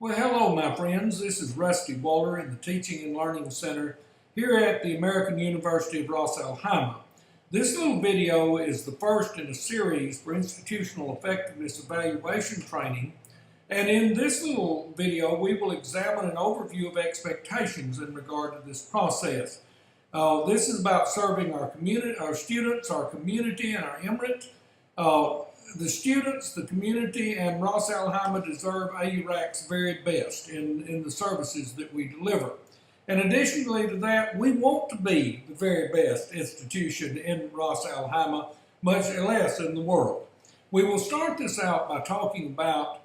Well, hello, my friends. This is Rusty Walter in the Teaching and Learning Center here at the American University of Ras Al Khaimah. This little video is the first in a series for institutional effectiveness evaluation training. And in this little video, we will examine an overview of expectations in regard to this process. This is about serving our community, our students, our community, and our emirate. The students, the community, and Ras Al Khaimah deserve AURAC's very best in the services that we deliver. And additionally to that, we want to be the very best institution in Ras Al Khaimah, much less in the world. We will start this out by talking about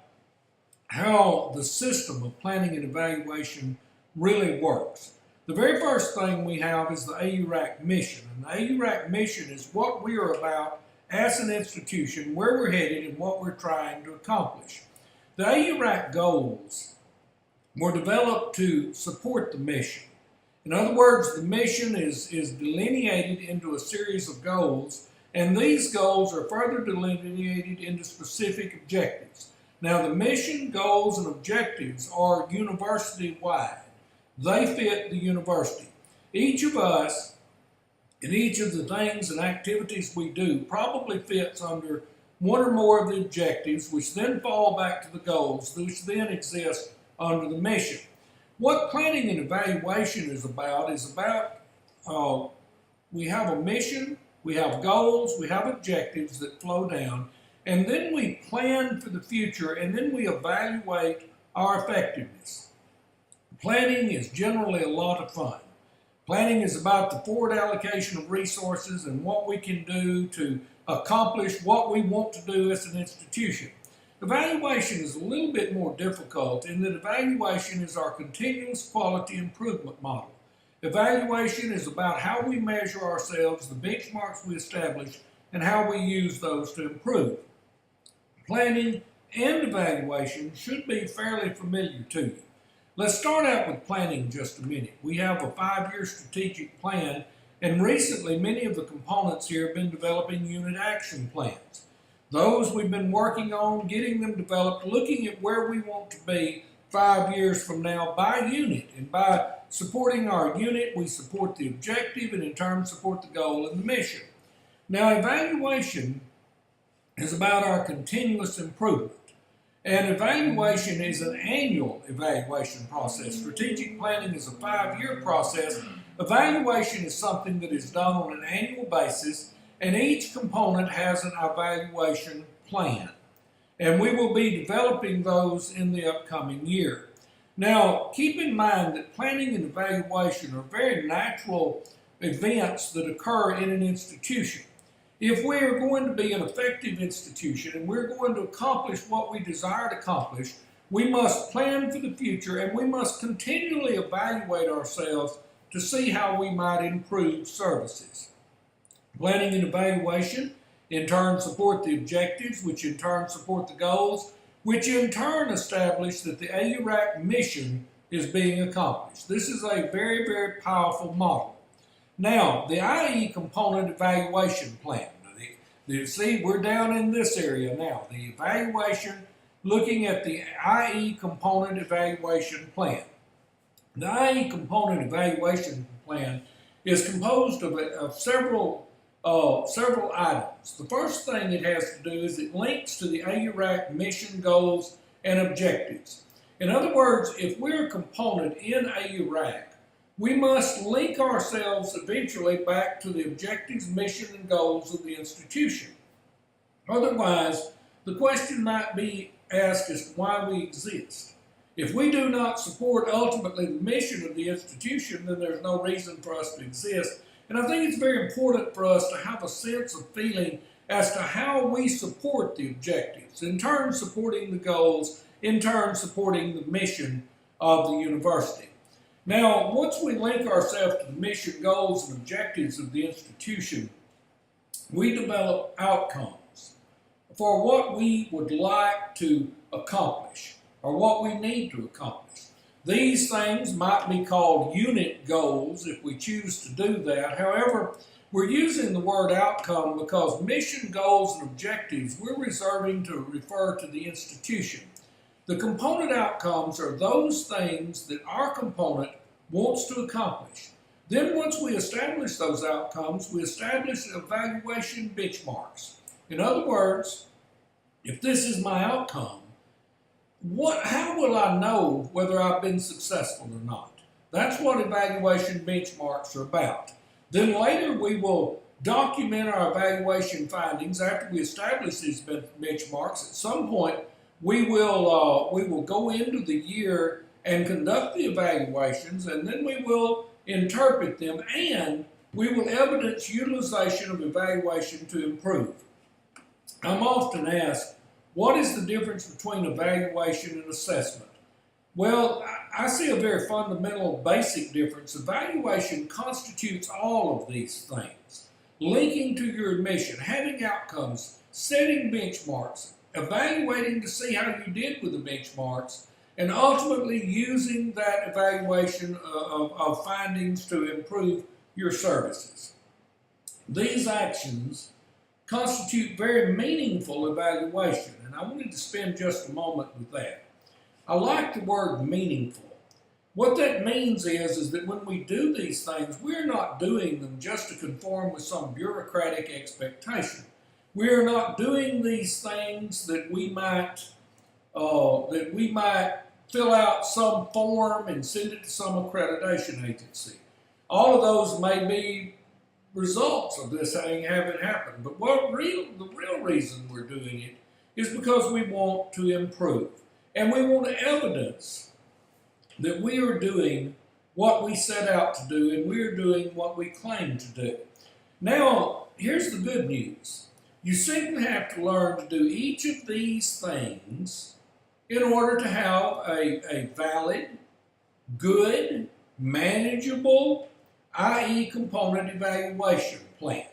how the system of planning and evaluation really works. The very first thing we have is the AURAC mission. And the AURAC mission is what we are about as an institution, where we're headed, and what we're trying to accomplish. The AURAC goals were developed to support the mission. In other words, the mission is delineated into a series of goals, and these goals are further delineated into specific objectives. Now, the mission, goals, and objectives are university-wide. They fit the university. Each of us and each of the things and activities we do probably fits under one or more of the objectives, which then fall back to the goals, which then exist under the mission. What planning and evaluation is about we have a mission, we have goals, we have objectives that flow down, and then we plan for the future, and then we evaluate our effectiveness. Planning is generally a lot of fun. Planning is about the forward allocation of resources and what we can do to accomplish what we want to do as an institution. Evaluation is a little bit more difficult in that evaluation is our continuous quality improvement model. Evaluation is about how we measure ourselves, the benchmarks we establish, and how we use those to improve. Planning and evaluation should be fairly familiar to you. Let's start out with planning just a minute. We have a 5-year strategic plan, and recently many of the components here have been developing unit action plans. Those we've been working on, getting them developed, looking at where we want to be 5 years from now by unit. And by supporting our unit, we support the objective and in turn support the goal and the mission. Now, evaluation is about our continuous improvement. And evaluation is an annual evaluation process. Strategic planning is a 5-year process. Evaluation is something that is done on an annual basis, and each component has an evaluation plan. And we will be developing those in the upcoming year. Now, keep in mind that planning and evaluation are very natural events that occur in an institution. If we are going to be an effective institution and we're going to accomplish what we desire to accomplish, we must plan for the future and we must continually evaluate ourselves to see how we might improve services. Planning and evaluation in turn support the objectives, which in turn support the goals, which in turn establish that the AURAC mission is being accomplished. This is a very, very powerful model. Now, the IE component evaluation plan. See, we're down in this area now. The evaluation, looking at the IE component evaluation plan. The IE component evaluation plan is composed of several items. The first thing it has to do is it links to the AURAC mission, goals, and objectives. In other words, if we're a component in AURAC, we must link ourselves eventually back to the objectives, mission, and goals of the institution. Otherwise, the question might be asked as to why we exist. If we do not support ultimately the mission of the institution, then there's no reason for us to exist. And I think it's very important for us to have a sense of feeling as to how we support the objectives, in turn supporting the goals, in turn supporting the mission of the university. Now, once we link ourselves to the mission, goals, and objectives of the institution, we develop outcomes for what we would like to accomplish or what we need to accomplish. These things might be called unit goals if we choose to do that. However, we're using the word outcome because mission, goals, and objectives we're reserving to refer to the institution. The component outcomes are those things that our component wants to accomplish. Then once we establish those outcomes, we establish evaluation benchmarks. In other words, if this is my outcome, how will I know whether I've been successful or not? That's what evaluation benchmarks are about. Then later we will document our evaluation findings after we establish these benchmarks. At some point, we will go into the year and conduct the evaluations, and then we will interpret them, and we will evidence utilization of evaluation to improve. I'm often asked, what is the difference between evaluation and assessment? Well, I see a very fundamental, basic difference. Evaluation constitutes all of these things. Linking to your admission, having outcomes, setting benchmarks, evaluating to see how you did with the benchmarks, and ultimately using that evaluation of findings to improve your services. These actions constitute very meaningful evaluation, and I wanted to spend just a moment with that. I like the word meaningful. What that means is that when we do these things, we're not doing them just to conform with some bureaucratic expectation. We're not doing these things that we might fill out some form and send it to some accreditation agency. All of those may be results of this having happened, but the real reason we're doing it is because we want to improve, and we want evidence that we are doing what we set out to do, and we are doing what we claim to do. Now, here's the good news. You simply have to learn to do each of these things in order to have a valid, good, manageable IE component evaluation plan.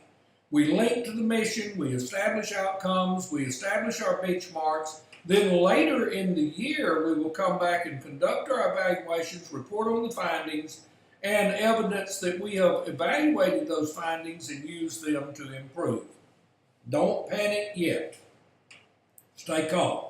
We link to the mission, we establish outcomes, we establish our benchmarks. Then later in the year, we will come back and conduct our evaluations, report on the findings, and evidence that we have evaluated those findings and used them to improve. Don't panic yet. Stay calm.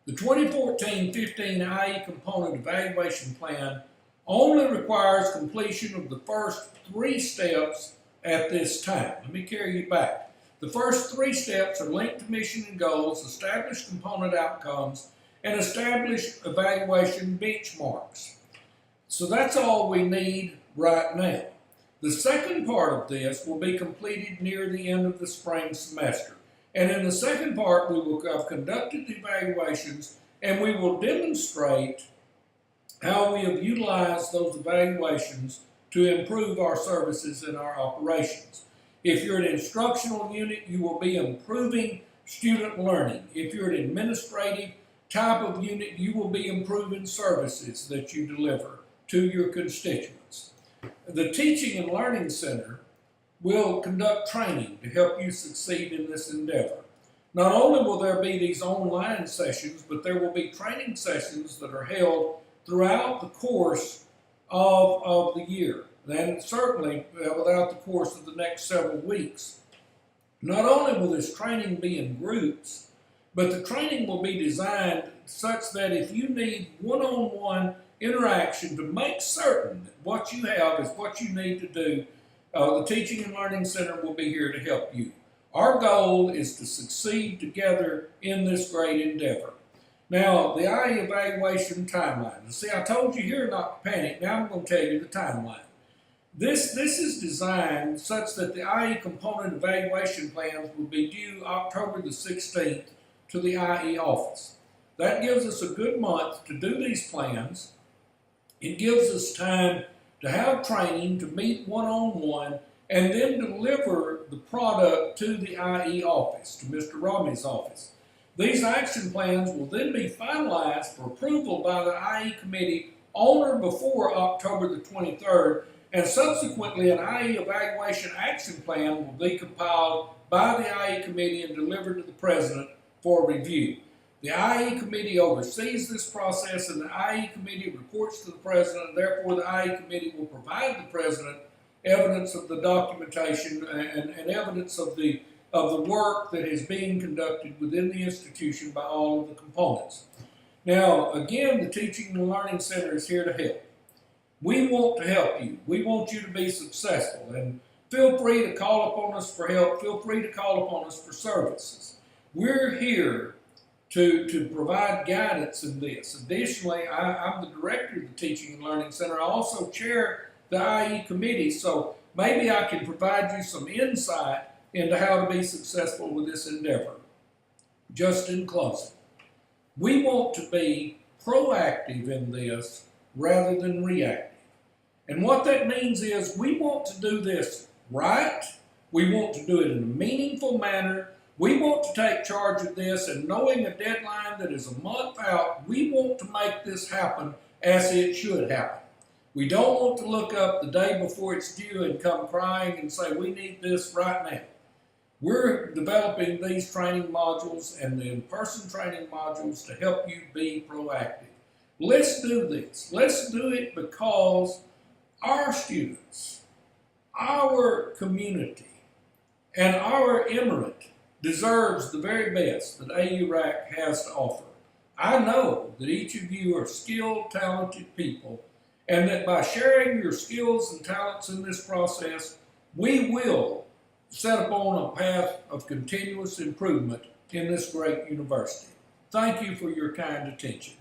The 2014-15 IE Component Evaluation Plan only requires completion of the first 3 steps at this time. Let me carry you back. The first 3 steps are linked to mission and goals, establish component outcomes, and establish evaluation benchmarks. So that's all we need right now. The second part of this will be completed near the end of the spring semester. And in the second part, we will have conducted the evaluations, and we will demonstrate how we have utilized those evaluations to improve our services and our operations. If you're an instructional unit, you will be improving student learning. If you're an administrative type of unit, you will be improving services that you deliver to your constituents. The Teaching and Learning Center will conduct training to help you succeed in this endeavor. Not only will there be these online sessions, but there will be training sessions that are held throughout the course of the year, and certainly without the course of the next several weeks. Not only will this training be in groups, but the training will be designed such that if you need one-on-one interaction to make certain that what you have is what you need to do, the Teaching and Learning Center will be here to help you. Our goal is to succeed together in this great endeavor. Now, the IE evaluation timeline. See, I told you here not to panic. Now I'm going to tell you the timeline. This is designed such that the IE component evaluation plans will be due October the 16th to the IE office. That gives us a good month to do these plans. It gives us time to have training, to meet one-on-one, and then deliver the product to the IE office, to Mr. Romney's office. These action plans will then be finalized for approval by the IE committee on or before October the 23rd, and subsequently an IE evaluation action plan will be compiled by the IE committee and delivered to the president for review. The IE committee oversees this process, and the IE committee reports to the president, and therefore the IE committee will provide the president evidence of the documentation and evidence of the work that is being conducted within the institution by all of the components. Now, again, the Teaching and Learning Center is here to help. We want to help you. We want you to be successful. And feel free to call upon us for help. Feel free to call upon us for services. We're here to provide guidance in this. Additionally, I'm the director of the Teaching and Learning Center. I also chair the IE committee, so maybe I can provide you some insight into how to be successful with this endeavor. Just in closing, we want to be proactive in this rather than reactive. And what that means is we want to do this right. We want to do it in a meaningful manner. We want to take charge of this, and knowing a deadline that is a month out, we want to make this happen as it should happen. We don't want to look up the day before it's due and come crying and say, we need this right now. We're developing these training modules and the in-person training modules to help you be proactive. Let's do this. Let's do it because our students, our community, and our emirate deserves the very best that AURAC has to offer. I know that each of you are skilled, talented people, and that by sharing your skills and talents in this process, we will set upon a path of continuous improvement in this great university. Thank you for your kind attention.